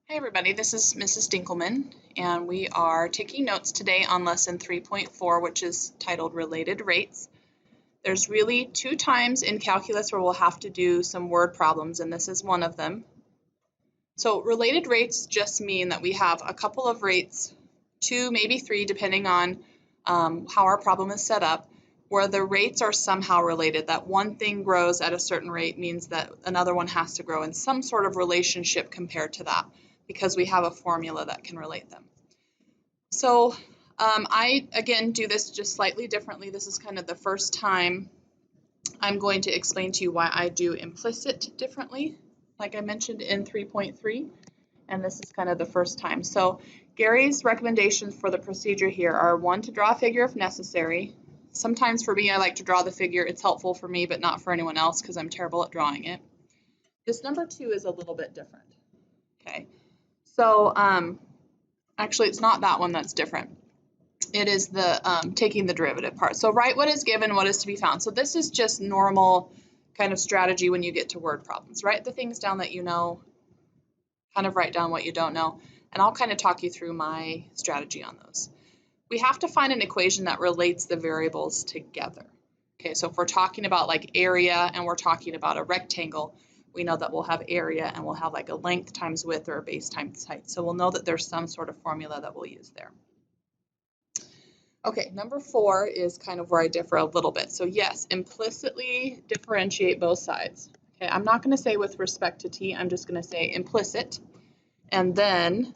Hey everybody, this is Mrs. Dinkelman, and we are taking notes today on lesson 3.4, which is titled Related Rates. There's really two times in calculus where we'll have to do some word problems, and this is one of them. So related rates just mean that we have a couple of rates, two, maybe three, depending on how our problem is set up, where the rates are somehow related. That one thing grows at a certain rate means that another one has to grow in some sort of relationship compared to that, because we have a formula that can relate them. So I, again, do this just slightly differently. This is kind of the first time I'm going to explain to you why I do implicit differently, like I mentioned in 3.3, and this is kind of the first time. So Gary's recommendations for the procedure here are: one, to draw a figure if necessary. Sometimes for me, I like to draw the figure. It's helpful for me, but not for anyone else because I'm terrible at drawing it. This number 2 is a little bit different. Okay. So actually, it's not that one that's different. It is the taking the derivative part. So write what is given, what is to be found. So this is just normal kind of strategy when you get to word problems. Write the things down that you know, kind of write down what you don't know, and I'll kind of talk you through my strategy on those. We have to find an equation that relates the variables together. Okay, so if we're talking about like area and we're talking about a rectangle, we know that we'll have area and we'll have like a length times width or a base times height. So we'll know that there's some sort of formula that we'll use there. Okay, number 4 is kind of where I differ a little bit. So yes, implicitly differentiate both sides. Okay, I'm not going to say with respect to t, I'm just going to say implicit, and then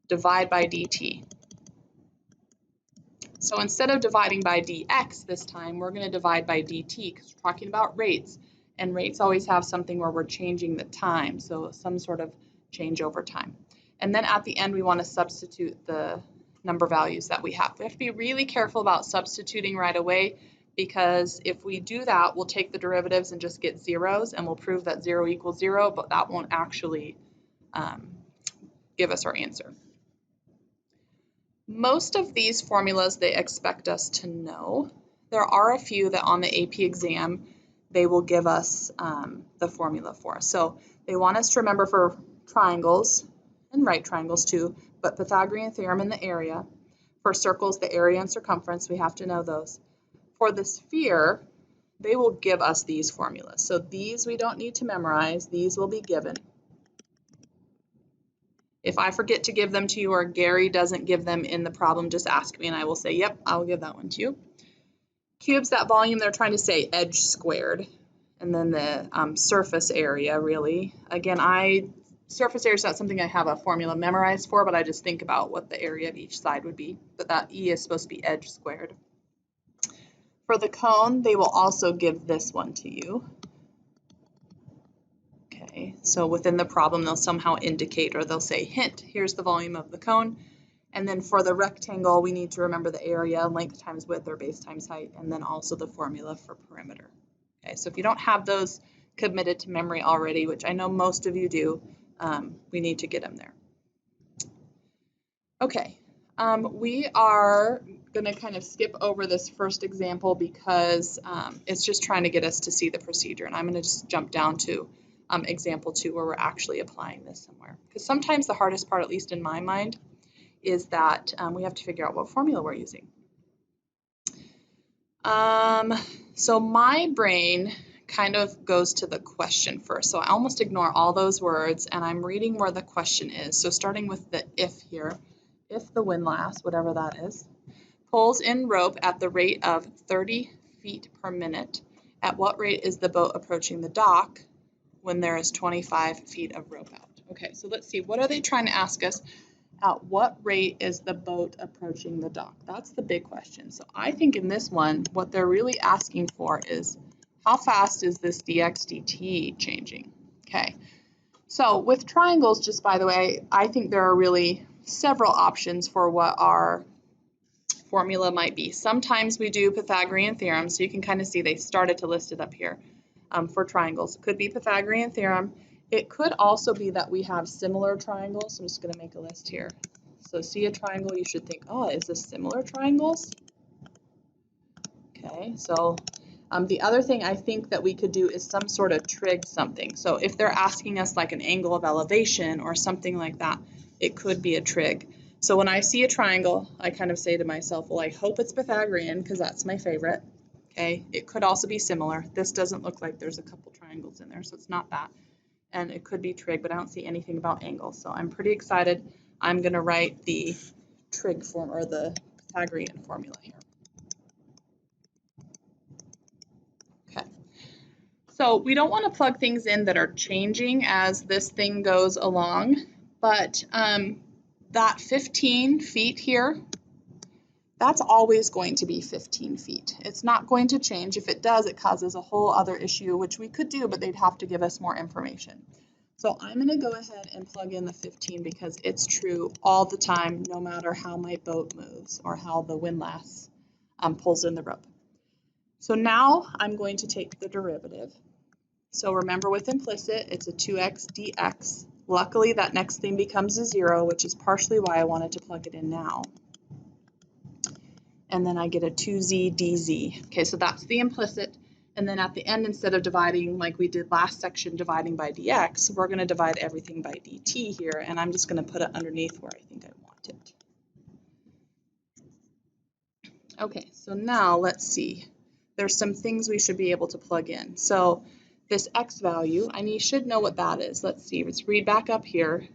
divide by dt. So instead of dividing by dx this time, we're going to divide by dt because we're talking about rates, and rates always have something where we're changing the time, so some sort of change over time. And then at the end, we want to substitute the number values that we have. We have to be really careful about substituting right away, because if we do that, we'll take the derivatives and just get zeros, and we'll prove that 0 equals 0, but that won't actually give us our answer. Most of these formulas they expect us to know. There are a few that on the AP exam they will give us the formula for. So they want us to remember for triangles and right triangles too, but Pythagorean theorem in the area. For circles, the area and circumference, we have to know those. For the sphere, they will give us these formulas. So these we don't need to memorize, these will be given. If I forget to give them to you or Gary doesn't give them in the problem, just ask me and I will say, yep, I'll give that one to you. Cubes, that volume, they're trying to say edge squared. And then the surface area, really. Again, surface area is not something I have a formula memorized for, but I just think about what the area of each side would be. But that E is supposed to be edge squared. For the cone, they will also give this one to you. Okay, so within the problem, they'll somehow indicate, or they'll say, hint, here's the volume of the cone. And then for the rectangle, we need to remember the area, length times width or base times height, and then also the formula for perimeter. Okay, so if you don't have those committed to memory already, which I know most of you do, we need to get them there. Okay, we are going to kind of skip over this first example because it's just trying to get us to see the procedure, and I'm going to just jump down to example 2 where we're actually applying this somewhere. Because sometimes the hardest part, at least in my mind, is that we have to figure out what formula we're using. So my brain kind of goes to the question first. So I almost ignore all those words and I'm reading where the question is. So starting with the if here, if the windlass, whatever that is, pulls in rope at the rate of 30 feet per minute, at what rate is the boat approaching the dock when there is 25 feet of rope out? Okay, so let's see, what are they trying to ask us? At what rate is the boat approaching the dock? That's the big question. So I think in this one, what they're really asking for is how fast is this dx dt changing? Okay, so with triangles, just by the way, I think there are really several options for what our formula might be. Sometimes we do Pythagorean theorem, so you can kind of see they started to list it up here for triangles. It could be Pythagorean theorem. It could also be that we have similar triangles. So I'm just going to make a list here. So see a triangle, you should think, oh, is this similar triangles? Okay, so The other thing I think that we could do is some sort of trig something. So if they're asking us like an angle of elevation or something like that, it could be a trig. So when I see a triangle, I kind of say to myself, well, I hope it's Pythagorean because that's my favorite. Okay, it could also be similar. This doesn't look like there's a couple triangles in there, so it's not that. And it could be trig, but I don't see anything about angles. So I'm pretty excited. I'm going to write the trig form or the Pythagorean formula here. Okay. So we don't want to plug things in that are changing as this thing goes along, but that 15 feet here, that's always going to be 15 feet. It's not going to change. If it does, it causes a whole other issue, which we could do, but they'd have to give us more information. So I'm going to go ahead and plug in the 15 because it's true all the time, no matter how my boat moves or how the windlass pulls in the rope. So now I'm going to take the derivative. So remember with implicit, it's a 2x dx. Luckily, that next thing becomes a 0, which is partially why I wanted to plug it in now. And then I get a 2z dz. Okay, so that's the implicit. And then at the end, instead of dividing like we did last section, dividing by dx, we're going to divide everything by dt here. And I'm just going to put it underneath where I think I want it. Okay, so now let's see. There's some things we should be able to plug in. So this x value, you should know what that is. Let's see, let's read back up here.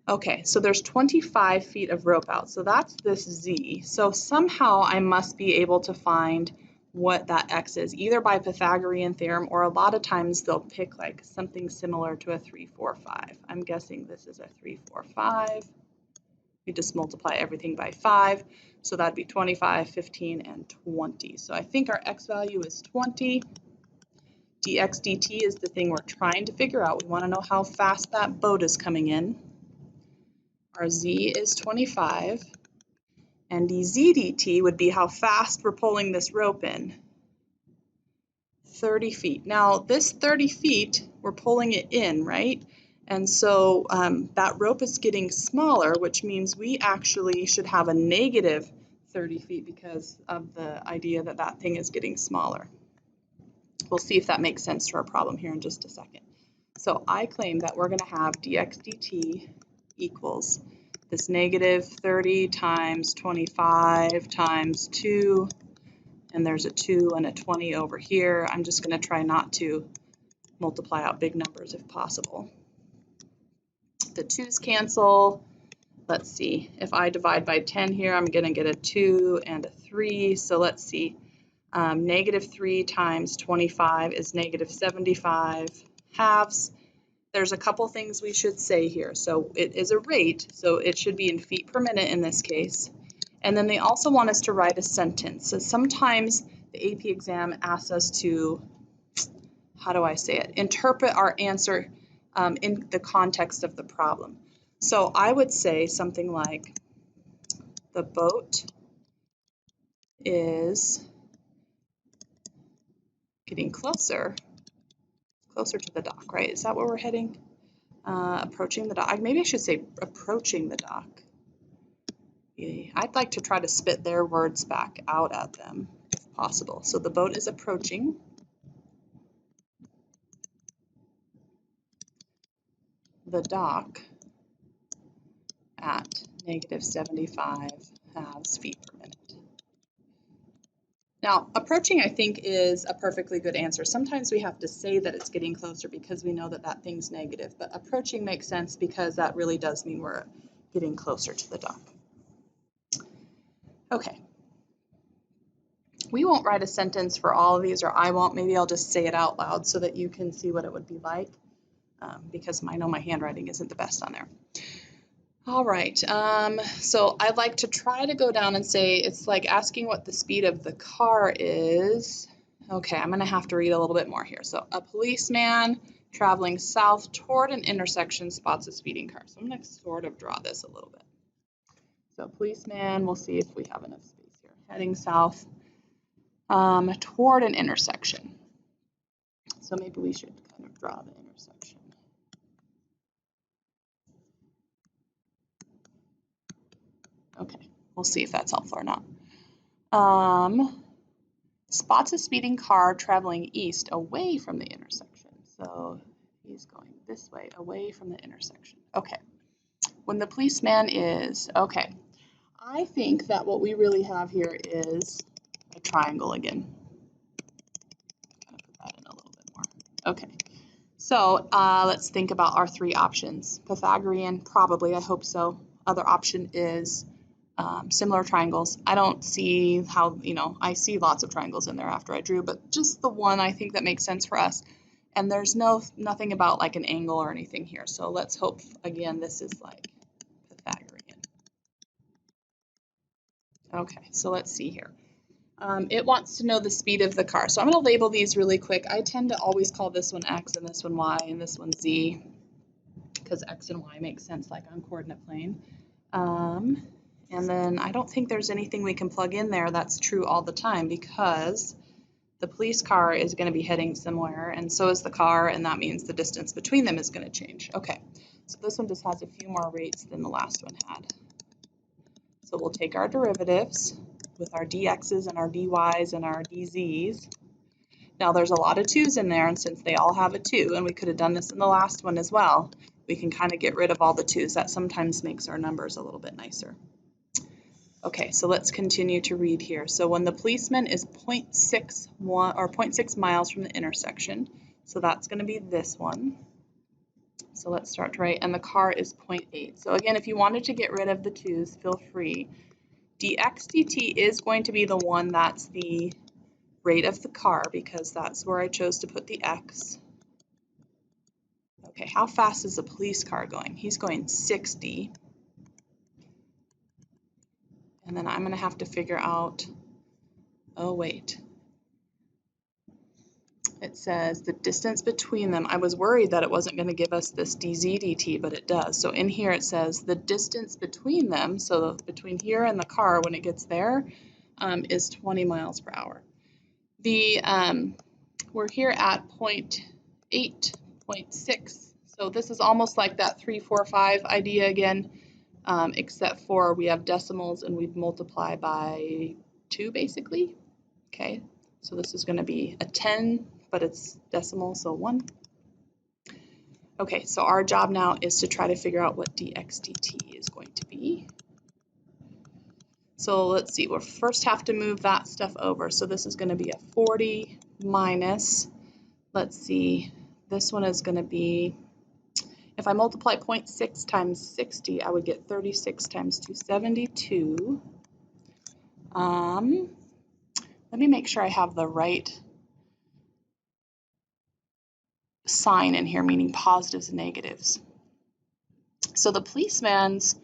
Okay, so there's 25 feet of rope out, so that's this z. So somehow I must be able to find what that x is, either by Pythagorean theorem, or a lot of times they'll pick like something similar to a 3, 4, 5. I'm guessing this is a 3, 4, 5. We just multiply everything by 5, so that'd be 25, 15, and 20. So I think our x value is 20. dx dt is the thing we're trying to figure out. We want to know how fast that boat is coming in. Our z is 25, and dz dt would be how fast we're pulling this rope in. 30 feet. Now this 30 feet, we're pulling it in, right? And so that rope is getting smaller, which means we actually should have a negative 30 feet because of the idea that that thing is getting smaller. We'll see if that makes sense to our problem here in just a second. So I claim that we're going to have dx dt equals this negative 30 times 25 times 2, and there's a 2 and a 20 over here. I'm just going to try not to multiply out big numbers if possible. The 2's cancel. Let's see, if I divide by 10 here, I'm going to get a 2 and a 3. So let's see, negative 3 times 25 is negative 75 halves. There's a couple things we should say here. So it is a rate, so it should be in feet per minute in this case. And then they also want us to write a sentence. So sometimes the AP exam asks us to, how do I say it, interpret our answer in the context of the problem. So I would say something like, the boat is getting closer to the dock, right? Is that where we're heading? Approaching the dock. Maybe I should say approaching the dock. I'd like to try to spit their words back out at them if possible. So the boat is approaching the dock at negative 75 halves feet per minute. Now, approaching, I think, is a perfectly good answer. Sometimes we have to say that it's getting closer because we know that that thing's negative, but approaching makes sense because that really does mean we're getting closer to the dock. Okay. We won't write a sentence for all of these, or I won't. Maybe I'll just say it out loud so that you can see what it would be like, because I know my handwriting isn't the best on there. All right, so I'd like to try to go down and say it's like asking what the speed of the car is. Okay, I'm going to have to read a little bit more here. So a policeman traveling south toward an intersection spots a speeding car. So I'm going to sort of draw this a little bit. So policeman, we'll see if we have enough space here. Heading south toward an intersection. So maybe we should kind of draw the intersection. Okay, we'll see if that's helpful or not. spots a speeding car traveling east away from the intersection. So he's going this way, away from the intersection. Okay. When the policeman is, okay. I think that what we really have here is a triangle again. Kind of put that in a little bit more. Okay. So let's think about our three options. Pythagorean, probably, I hope so. Other option is similar triangles. I don't see how, I see lots of triangles in there after I drew, but just the one I think that makes sense for us. And there's nothing about like an angle or anything here. So let's hope, again, this is like Pythagorean. Okay, so let's see here. It wants to know the speed of the car. So I'm going to label these really quick. I tend to always call this one X and this one Y and this one Z because X and Y make sense like on coordinate plane. And then I don't think there's anything we can plug in there that's true all the time because the police car is going to be heading somewhere and so is the car, and that means the distance between them is going to change. Okay, so this one just has a few more rates than the last one had. So we'll take our derivatives with our dx's and our dy's and our dz's. Now there's a lot of 2's in there, and since they all have a 2, and we could have done this in the last one as well, we can kind of get rid of all the 2's. That sometimes makes our numbers a little bit nicer. Okay, so let's continue to read here. So when the policeman is 0.6 miles from the intersection, so that's going to be this one. So let's start to write, and the car is 0.8. So again, if you wanted to get rid of the 2's, feel free. dx dt is going to be the one that's the rate of the car because that's where I chose to put the x. Okay, how fast is the police car going? He's going 60. And then I'm going to have to figure out, oh wait, it says the distance between them. I was worried that it wasn't going to give us this dz dt, but it does. So in here it says the distance between them, so between here and the car when it gets there, is 20 miles per hour. We're here at 0.8, 0.6, so this is almost like that 3, 4, 5 idea again, except for we have decimals and we've multiplied by 2 basically. Okay, so this is going to be a 10, but it's decimal, so 1. Okay, so our job now is to try to figure out what dx dt is going to be. So let's see, we'll first have to move that stuff over. So this is going to be a 40 minus, let's see, this one is going to be, if I multiply 0.6 times 60, I would get 36 times 272. Let me make sure I have the right sign in here, meaning positives and negatives. So the policeman's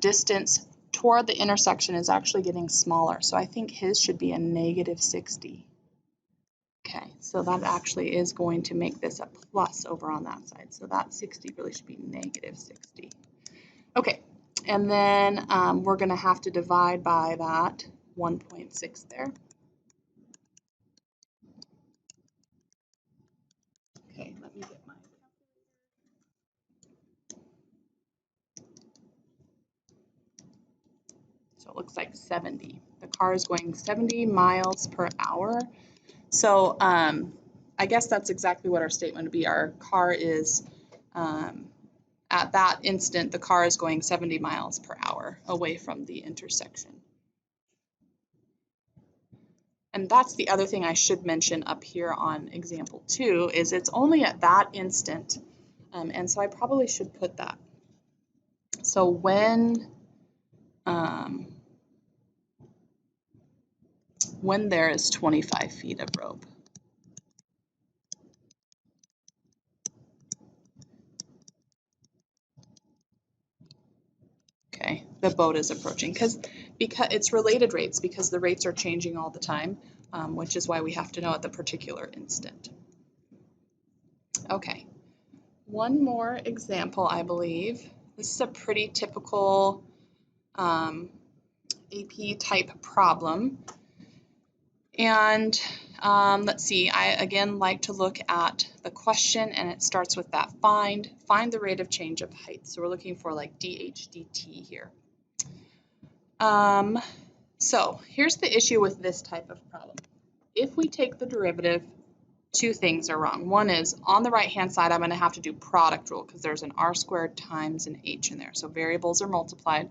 distance toward the intersection is actually getting smaller. So I think his should be a negative 60. Okay, so that actually is going to make this a plus over on that side. So that 60 really should be negative 60. Okay, and then we're going to have to divide by that 1.6 there. Okay, let me get my So it looks like 70. The car is going 70 miles per hour. So I guess that's exactly what our statement would be. Our car is, at that instant, the car is going 70 miles per hour away from the intersection. And that's the other thing I should mention up here on example 2 is it's only at that instant. And so I probably should put that. So when there is 25 feet of rope. Okay, the boat is approaching because it's related rates because the rates are changing all the time, which is why we have to know at the particular instant. Okay, one more example, I believe. This is a pretty typical AP type problem. And let's see, I again like to look at the question, and it starts with that find the rate of change of height. So we're looking for like dH dt here. So here's the issue with this type of problem. if we take the derivative, two things are wrong. One is on the right-hand side, I'm going to have to do product rule because there's an r squared times an h in there. So variables are multiplied.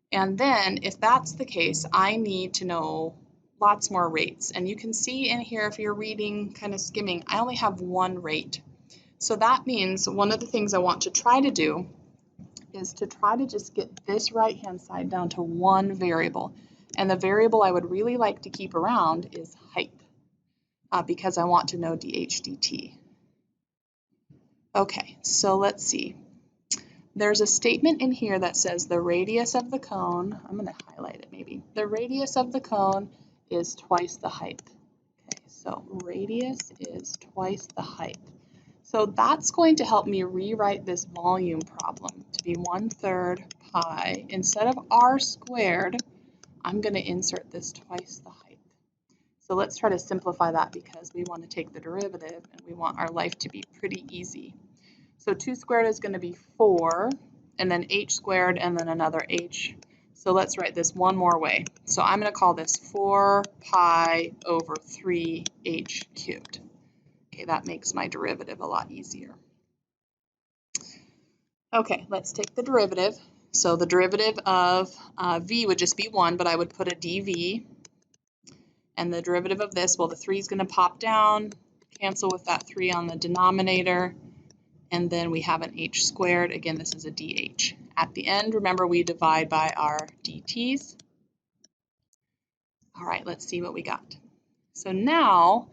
And then if that's the case, I need to know lots more rates. And you can see in here, if you're reading, kind of skimming, I only have one rate. So that means one of the things I want to try to do is to try to just get this right-hand side down to one variable. And the variable I would really like to keep around is height. Because I want to know dH dt. Okay, so let's see. There's a statement in here that says the radius of the cone, I'm going to highlight it maybe, the radius of the cone is twice the height. Okay, so radius is twice the height. So that's going to help me rewrite this volume problem to be 1/3 pi. Instead of r squared, I'm going to insert this twice the height. So let's try to simplify that because we want to take the derivative and we want our life to be pretty easy. So 2 squared is going to be 4, and then h squared, and then another h. So let's write this one more way. So I'm going to call this 4 pi over 3h cubed. Okay, that makes my derivative a lot easier. Okay, let's take the derivative. So the derivative of v would just be 1, but I would put a dv. And the derivative of this, well, the 3 is going to pop down, cancel with that 3 on the denominator, and then we have an h squared. Again, this is a dh. At the end, remember, we divide by our dt's. All right, let's see what we got. So now,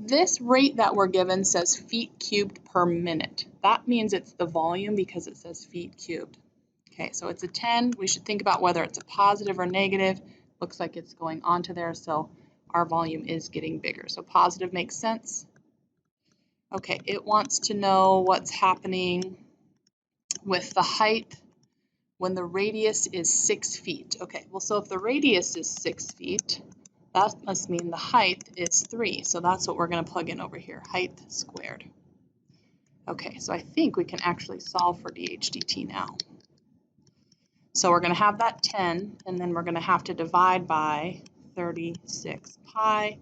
this rate that we're given says feet cubed per minute. That means it's the volume because it says feet cubed. Okay, so it's a 10. We should think about whether it's a positive or negative. Looks like it's going onto there, so our volume is getting bigger. So positive makes sense. Okay, it wants to know what's happening with the height when the radius is 6 feet. Okay, well, so if the radius is 6 feet, that must mean the height is 3. So that's what we're going to plug in over here, height squared. Okay, so I think we can actually solve for dH dt now. So we're going to have that 10, and then we're going to have to divide by 36 pi.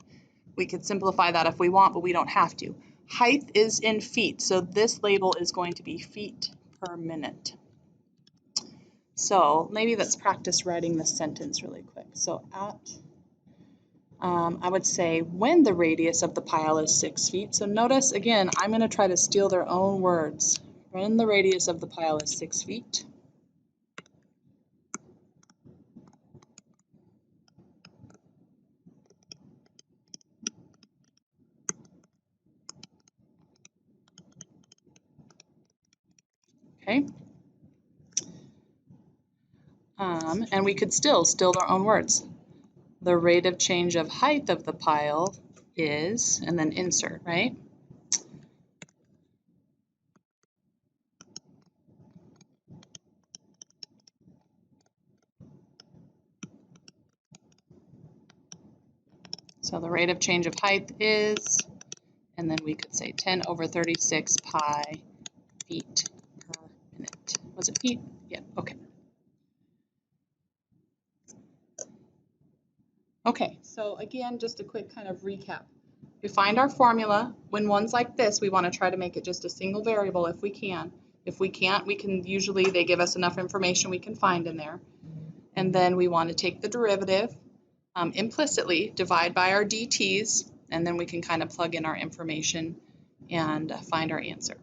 We could simplify that if we want, but we don't have to. Height is in feet, so this label is going to be feet per minute. So maybe let's practice writing the sentence really quick. So I would say when the radius of the pile is 6 feet. So notice, again, I'm going to try to steal their own words. When the radius of the pile is 6 feet. Okay. And we could still steal their own words. The rate of change of height of the pile is, and then insert, right? So the rate of change of height is, and then we could say 10 over 36 pi feet per minute. Was it feet? Yeah, okay. Okay, so again, just a quick kind of recap. We find our formula. When one's like this, we want to try to make it just a single variable if we can. If we can't, we can usually, they give us enough information we can find in there. And then we want to take the derivative, implicitly divide by our dt's, and then we can kind of plug in our information and find our answer.